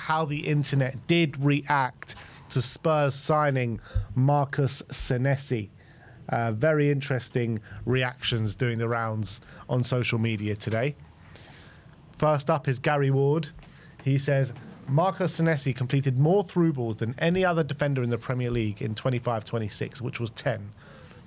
how the internet did react to Spurs signing Marcus Senesi. Very interesting reactions doing the rounds on social media today. First up is Gary Ward. He says, Marcus Senesi completed more through balls than any other defender in the Premier League in 25-26, which was 10.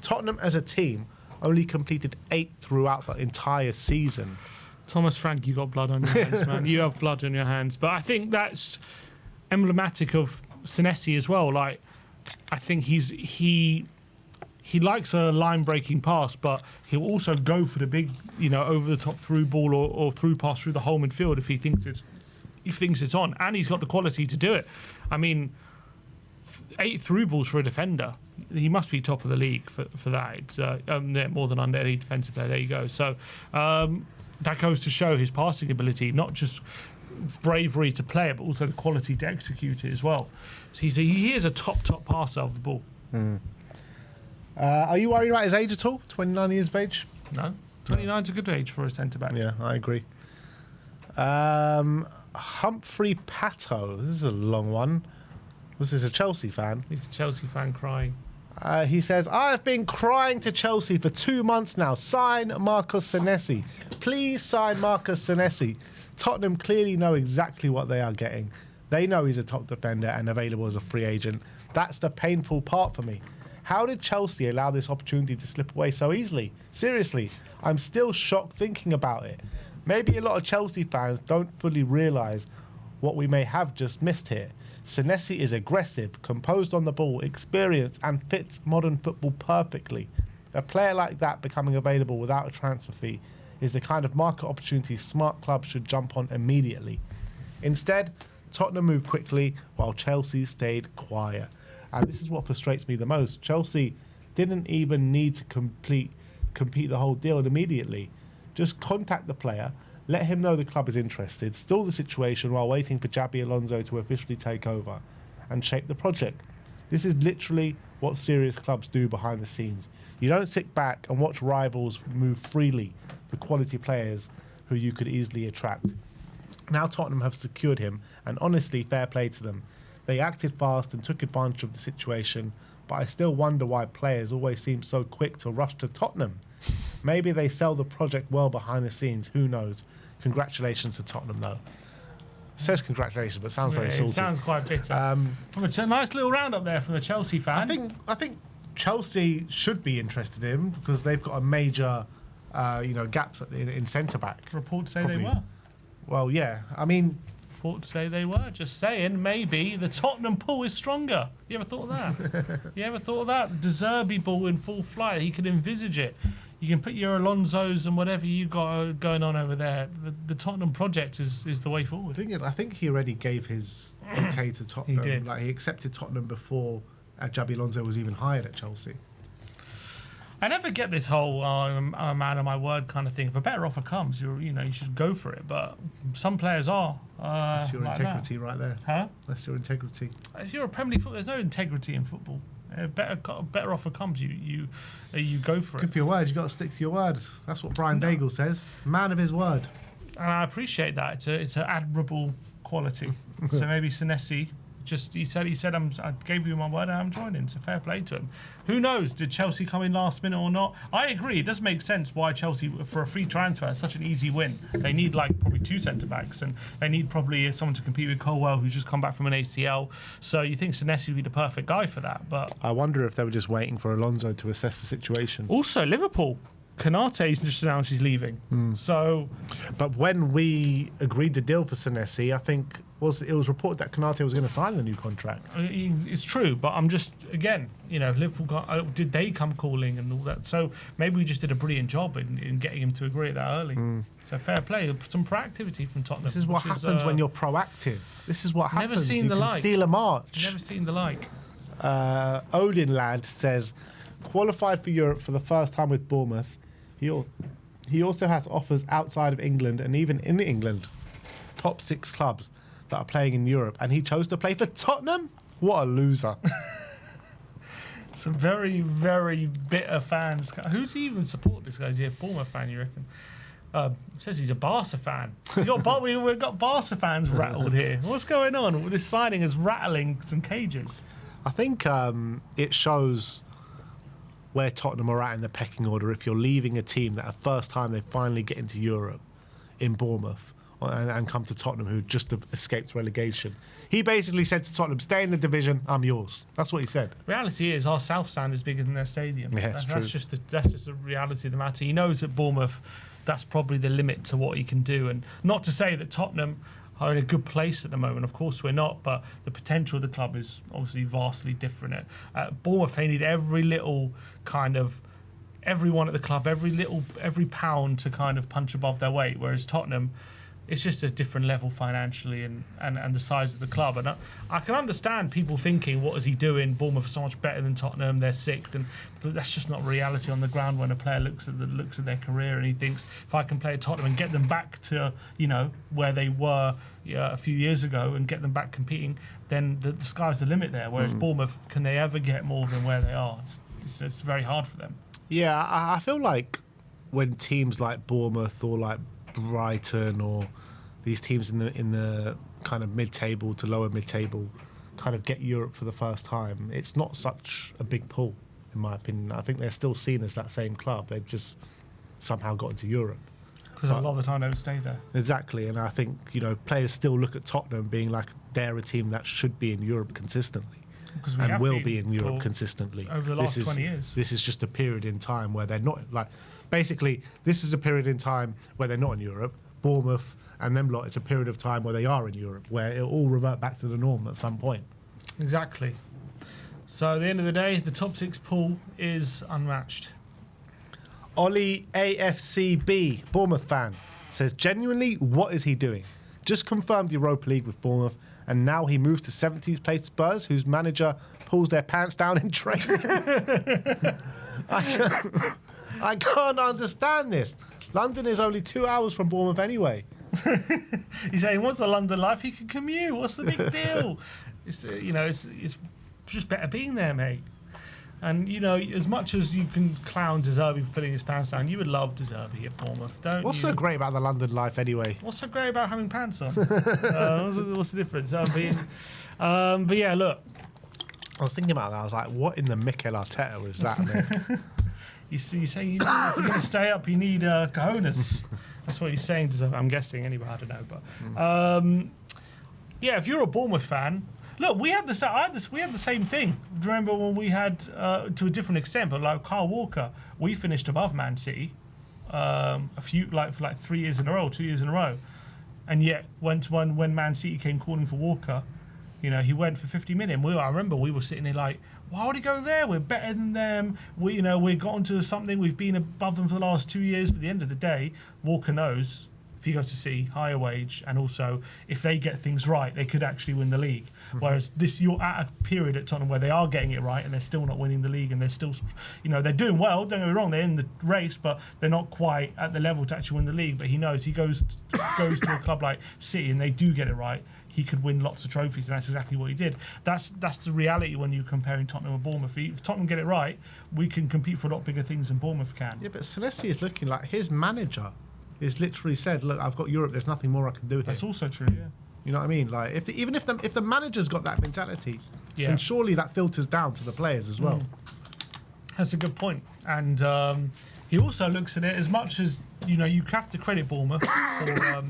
Tottenham as a team only completed 8 throughout the entire season. Thomas Frank, you got blood on your hands, man. You have blood on your hands. But I think that's emblematic of Senesi as well. Like, I think he likes a line-breaking pass, but he'll also go for the big, over-the-top through ball or through pass through the whole midfield if he thinks it's on, and he's got the quality to do it. I mean, 8 through balls for a defender. He must be top of the league for that. It's more than under any defensive player. There you go. So that goes to show his passing ability, not just bravery to play it, but also the quality to execute it as well. So he is a top passer of the ball. Are you worried about his age at all? 29 years of age? No. 29 is a good age for a centre-back. Yeah, I agree. Humphrey Pato. This is a long one. Was this a Chelsea fan? He's a Chelsea fan crying. He says, I've been crying to Chelsea for 2 months now. Sign Marcus Senesi. Please sign Marcus Senesi. Tottenham clearly know exactly what they are getting. They know he's a top defender and available as a free agent. That's the painful part for me. How did Chelsea allow this opportunity to slip away so easily? Seriously, I'm still shocked thinking about it. Maybe a lot of Chelsea fans don't fully realise what we may have just missed here. Senesi is aggressive, composed on the ball, experienced and fits modern football perfectly. A player like that becoming available without a transfer fee is the kind of market opportunity smart clubs should jump on immediately. Instead, Tottenham moved quickly while Chelsea stayed quiet. And this is what frustrates me the most. Chelsea didn't even need to complete the whole deal immediately. Just contact the player, let him know the club is interested, stall the situation while waiting for Xabi Alonso to officially take over and shape the project. This is literally what serious clubs do behind the scenes. You don't sit back and watch rivals move freely for quality players who you could easily attract. Now Tottenham have secured him, and honestly, fair play to them. They acted fast and took advantage of the situation, but I still wonder why players always seem so quick to rush to Tottenham. Maybe they sell the project well behind the scenes, who knows. Congratulations to Tottenham, though. Says congratulations, but sounds very salty. It sounds quite bitter. From a nice little roundup there from the Chelsea fan. I think Chelsea should be interested in him because they've got a major, gaps in centre back. Reports say they were. Well, yeah. I mean, reports say they were. Just saying, maybe the Tottenham pull is stronger. You ever thought of that? You ever thought of that? De Zerbi ball in full flight. He could envisage it. You can put your Alonsos and whatever you got going on over there. The Tottenham project is the way forward. The thing is, I think he already gave his okay to Tottenham. He did. Like, he accepted Tottenham before Xabi Alonso was even hired at Chelsea. I never get this whole I'm a man of my word kind of thing. If a better offer comes, you should go for it. But some players are. That's your like integrity right there. Huh? That's your integrity. If you're a Premier League footballer, there's no integrity in football. A better offer comes, you go for it. Good for your word. You got to stick to your word. That's what Brian Daigle says. Man of his word. And I appreciate that. It's an admirable quality. So maybe Senesi. He said I gave you my word and I'm joining. So fair play to him. Who knows? Did Chelsea come in last minute or not? I agree. It does make sense why Chelsea, for a free transfer, is such an easy win. They need probably 2 centre backs, and they need probably someone to compete with Colwell, who's just come back from an ACL. So you think Senesi would be the perfect guy for that? But I wonder if they were just waiting for Alonso to assess the situation. Also, Liverpool. Konate's just announced he's leaving. So, but when we agreed the deal for Senesi, I think it was reported that Konate was going to sign the new contract. It's true, but I'm just Liverpool did they come calling and all that? So maybe we just did a brilliant job in getting him to agree that early. So fair play, some proactivity from Tottenham. This is what happens when you're proactive. This is what happens. Never seen the like. Steal a march. Never seen the like. Odin Lad says, qualified for Europe for the first time with Bournemouth. He also has offers outside of England and even in England. Top 6 clubs that are playing in Europe, and he chose to play for Tottenham? What a loser. Some very, very bitter fans. Who do you even support this guy? Is he a Bournemouth fan, you reckon? Says he's a Barca fan. We've got Barca fans rattled here. What's going on? This signing is rattling some cages. I think it shows where Tottenham are at in the pecking order if you're leaving a team that the first time they finally get into Europe in Bournemouth and come to Tottenham, who just have escaped relegation. He basically said to Tottenham, stay in the division, I'm yours. That's what he said. Reality is our South Stand is bigger than their stadium. Yeah, it's true. That's just the reality of the matter. He knows that Bournemouth, that's probably the limit to what he can do. And not to say that Tottenham are in a good place at the moment. Of course we're not, but the potential of the club is obviously vastly different. At Bournemouth, they need everyone at the club, every pound to kind of punch above their weight. Whereas Tottenham, it's just a different level financially and the size of the club. And I can understand people thinking, what is he doing? Bournemouth are so much better than Tottenham. They're sixth, and that's just not reality on the ground when a player looks at their career and he thinks, if I can play at Tottenham and get them back to where they were a few years ago and get them back competing, then the sky's the limit there. Whereas Bournemouth, can they ever get more than where they are? It's very hard for them. Yeah, I feel like when teams like Bournemouth or like Brighton or these teams in the kind of mid-table to lower mid-table kind of get Europe for the first time, it's not such a big pull, in my opinion. I think they're still seen as that same club. They've just somehow got into Europe. Because a lot of the time they would stay there. Exactly, and I think players still look at Tottenham being like they're a team that should be in Europe consistently. And will be in Europe consistently over the last 20 years. This is just a period in time where they're not basically this is a period in time where they're not in Europe. Bournemouth and them lot, it's a period of time where they are in Europe, where it'll all revert back to the norm at some point. Exactly. So at the end of the day, the top six pool is unmatched. Ollie AFCB, Bournemouth fan, says, genuinely, what is he doing? Just confirmed Europa League with Bournemouth, and now he moves to 17th place Spurs, whose manager pulls their pants down in training. I can't understand this. London is only 2 hours from Bournemouth anyway. He's saying, what's the London life? He can commute. What's the big deal? It's just better being there, mate. And, as much as you can clown De Zerbi for putting his pants down, you would love De Zerbi at Bournemouth, don't you? What's so great about the London life anyway? What's so great about having pants on? What's the difference? But yeah, look. I was thinking about that. I was like, what in the Mikel Arteta was that, man? You saying if you're going to stay up, you need cojones. That's what he's saying. I'm guessing anyway. I don't know, but yeah, if you're a Bournemouth fan, look, we had the same thing. Do you remember when we had to a different extent, but like Kyle Walker, we finished above Man City for 3 years in a row, 2 years in a row, and yet when Man City came calling for Walker, he went for 50 million. I remember we were sitting there like, why would he go there? We're better than them. We got onto something. We've been above them for the last 2 years. But at the end of the day, Walker knows if he goes to City, higher wage, and also if they get things right, they could actually win the league. Whereas you're at a period at Tottenham where they are getting it right and they're still not winning the league, and they're still, they're doing well. Don't get me wrong, they're in the race, but they're not quite at the level to actually win the league. But he knows he goes to a club like City and they do get it right, he could win lots of trophies, and that's exactly what he did. That's the reality when you're comparing Tottenham and Bournemouth. If Tottenham get it right, we can compete for a lot bigger things than Bournemouth can. Yeah, but Senesi is looking like his manager is literally said, look, I've got Europe, there's nothing more I can do here. That's also true, yeah. You know what I mean? Like, if the manager's got that mentality, yeah, then surely that filters down to the players as well. That's a good point. And he also looks at it as much as, you have to credit Bournemouth for...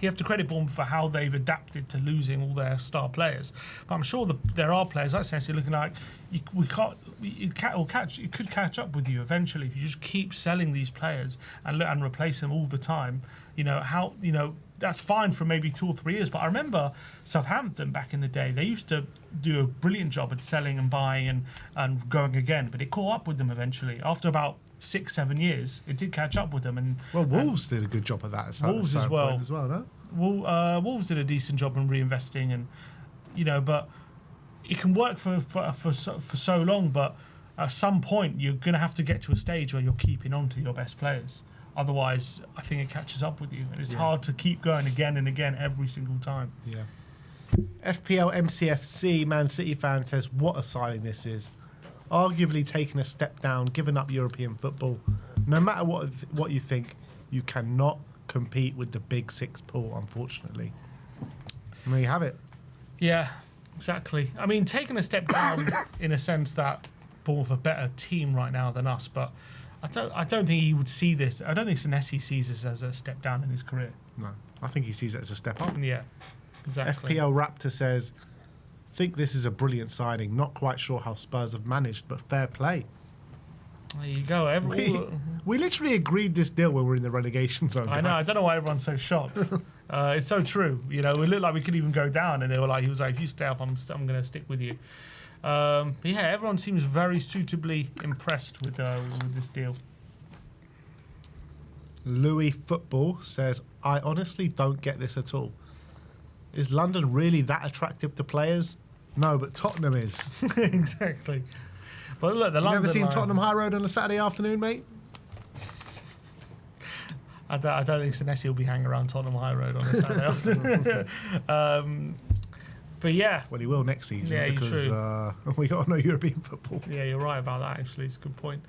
You have to credit Bournemouth for how they've adapted to losing all their star players. But I'm sure there are players like Senesi looking like it could catch up with you eventually if you just keep selling these players and replace them all the time. That's fine for maybe 2 or 3 years. But I remember Southampton back in the day, they used to do a brilliant job at selling and buying and going again. But it caught up with them eventually. After about 6-7 years, it did catch up with them. And Wolves did a good job of that. Wolves as well. No? Wolves did a decent job in reinvesting, and but it can work for so long. But at some point, you're going to have to get to a stage where you're keeping on to your best players. Otherwise, I think it catches up with you, and it's hard to keep going again and again every single time. Yeah. FPL MCFC Man City fan says, what a signing this is. Arguably taking a step down, giving up European football. No matter what you think, You cannot compete with the big six pool, unfortunately. And there you have it. Yeah, exactly. I mean, taking a step down in a sense that Bournemouth are a better team right now than us, but I don't think he would see this. I don't think Senesi sees this as a step down in his career. No, I think he sees it as a step up. Yeah, exactly. FPL Raptor says, think this is a brilliant signing. Not quite sure how Spurs have managed, but fair play. There you go. We literally agreed this deal when we were in the relegation zone. I know. I don't know why everyone's so shocked. It's so true. You know, it looked like we could even go down, and they were like, he was like, if you stay up, I'm going to stick with you. But yeah, everyone seems very suitably impressed with this deal. Louis Football says, I honestly don't get this at all. Is London really that attractive to players? No, but Tottenham is. Exactly. But look, the London. Never seen Tottenham High Road on a Saturday afternoon, mate? I don't think Senesi will be hanging around Tottenham High Road on a Saturday afternoon. But yeah. Well, he will next season because we got no European football. Yeah, you're right about that, actually. It's a good point.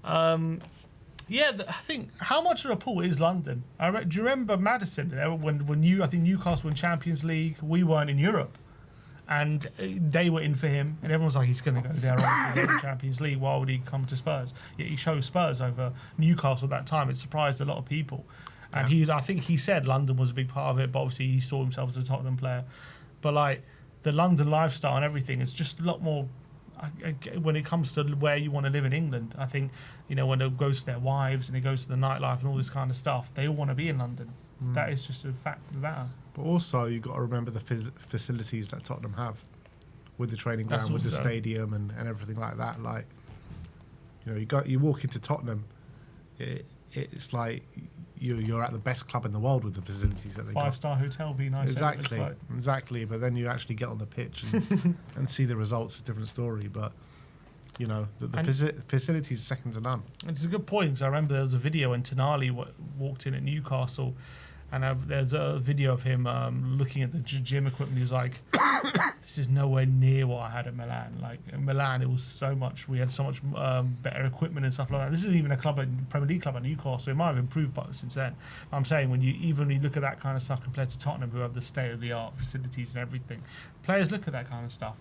Yeah, I think how much of a pool is London? Do you remember Madison? When I think Newcastle won Champions League, we weren't in Europe. And they were in for him, and everyone's like, he's going to go there on the Champions League. Why would he come to Spurs? Yet he chose Spurs over Newcastle at that time. It surprised a lot of people. And I think he said London was a big part of it, but obviously he saw himself as a Tottenham player. But like the London lifestyle and everything is just a lot more when it comes to where you want to live in England. I think, you know, when it goes to their wives and it goes to the nightlife and all this kind of stuff, they all want to be in London. That is just a fact of the matter. But also, you've got to remember the facilities that Tottenham have with the training ground, with the stadium and everything like that. Like, you know, you walk into Tottenham, it's like you're at the best club in the world with the facilities that they got. 5-star hotel, be nice. Exactly. But then you actually get on the pitch and see the results. It's a different story. But you know, the facilities are second to none. It's a good point, because I remember there was a video when Tonali walked in at Newcastle, and there's a video of him looking at the gym equipment. He was like, this is nowhere near what I had at Milan. Like, in Milan, we had so much better equipment and stuff like that. This isn't even a Premier League club at Newcastle. It might have improved since then. I'm saying, when you look at that kind of stuff compared to Tottenham, who have the state-of-the-art facilities and everything, players look at that kind of stuff.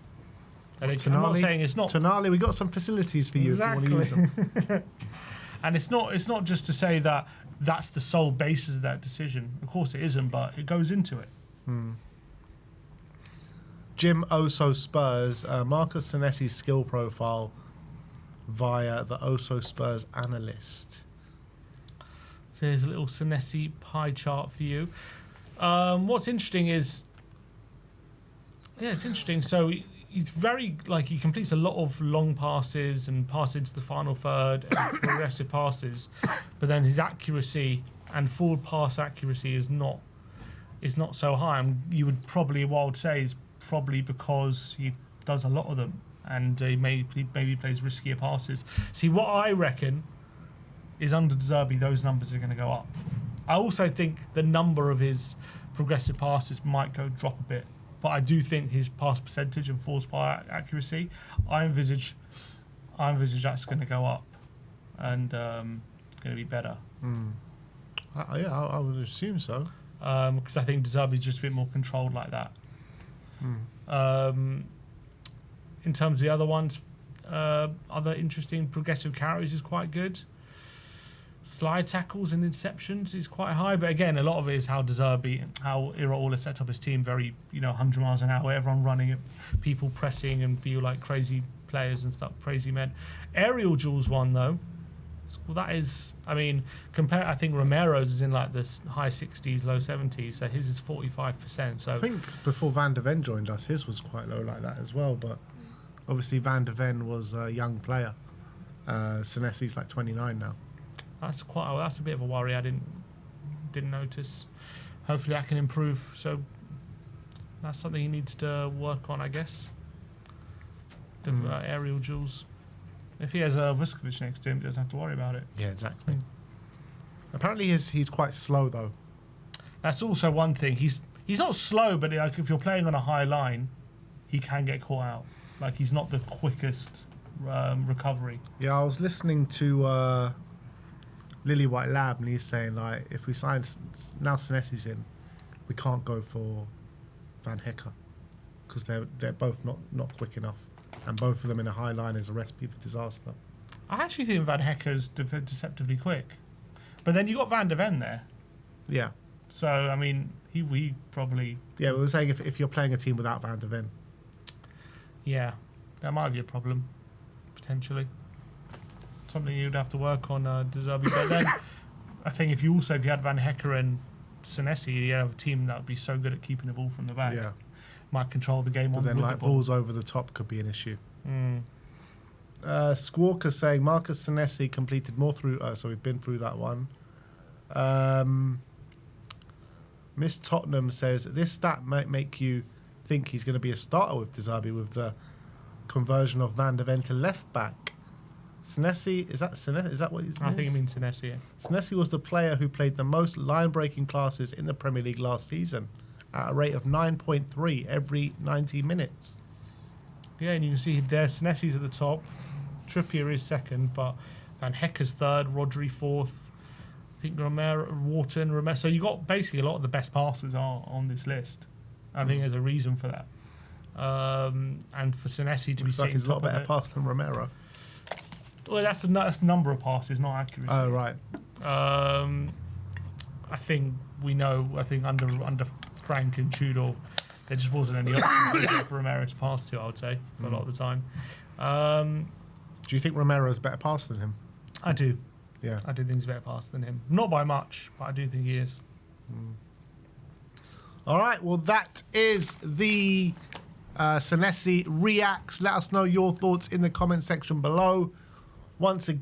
And I'm not saying it's not... Tonali, we got some facilities for you if you want to use them. And it's not just to say that that's the sole basis of that decision. Of course it isn't, but it goes into it. Jim Oso Spurs, Marcus Senesi's skill profile via the Oso Spurs analyst. So here's a little Senesi pie chart for you. What's interesting is... Yeah, it's interesting. So he's very, he completes a lot of long passes and passes into the final third and progressive passes, but then his accuracy and forward pass accuracy is not so high. And you would probably, what I would say, is probably because he does a lot of them and he maybe plays riskier passes. See, what I reckon is under De Zerbi, those numbers are going to go up. I also think the number of his progressive passes might drop a bit. But I do think his pass percentage and force pass accuracy, I envisage that's going to go up and going to be better. I would assume so. Because I think De Zerbi's just a bit more controlled like that. In terms of the other ones, other interesting progressive carries is quite good. Slide tackles and interceptions is quite high, but again, a lot of it is how De Zerbi, how Iraola set up his team very, 100 miles an hour, everyone running, people pressing and be like crazy players and stuff, crazy men. Aerial duels one though, well, that is, I think Romero's is in like the high 60s, low 70s, so his is 45%. So I think before Van de Ven joined us, his was quite low like that as well, but obviously Van de Ven was a young player. Senesi's like 29 now. That's a bit of a worry. I didn't notice. Hopefully that can improve. So that's something he needs to work on, I guess. The aerial duels. If he has Vuskovic next to him, he doesn't have to worry about it. Yeah, exactly. Apparently he's quite slow though. That's also one thing. He's not slow, but if you're playing on a high line, he can get caught out. Like, he's not the quickest recovery. Yeah, I was listening to Lily White Lab, and he's saying like, if we sign now Senesi's in, we can't go for Van Hecker because they're both not quick enough, and both of them in a high line is a recipe for disaster. I actually think Van Hecker's deceptively quick, but then you got Van de Ven there. Yeah. So I mean, he probably. Yeah, we were saying if you're playing a team without Van de Ven. Yeah, that might be a problem potentially. Something you'd have to work on, De Zerbi. But then I think if you had Van Hecker and Senesi, you have a team that would be so good at keeping the ball from the back. Yeah. Might control the game But on then with like the ball. balls over the top could be an issue. Mm. Squawker saying Marcus Senesi completed more through. So we've been through that one. Miss Tottenham says this stat might make you think he's going to be a starter with De Zerbi with the conversion of Van de Ven to left back. Senesi, is that Senesi? Is that what he's? I think it means Senesi. Yeah. Senesi was the player who played the most line-breaking passes in the Premier League last season, at a rate of 9.3 every 90 minutes. Yeah, and you can see there Senesi's at the top, Trippier is second, but Van Hecker's third, Rodri fourth. I think Wharton, Romero. So you got basically a lot of the best passers are on this list. I think there's a reason for that. And for Senesi to be Looks like sitting he's a lot top better of it. pass than Romero. Well, that's the number of passes, not accuracy. Oh right. I think we know. I think under Frank and Tudor, there just wasn't any option for Romero to pass to. I would say for a lot of the time. Do you think Romero's a better passer than him? I do. Yeah. I do think he's a better passer than him. Not by much, but I do think he is. All right. Well, that is the Senesi Reacts. Let us know your thoughts in the comment section below. Once again.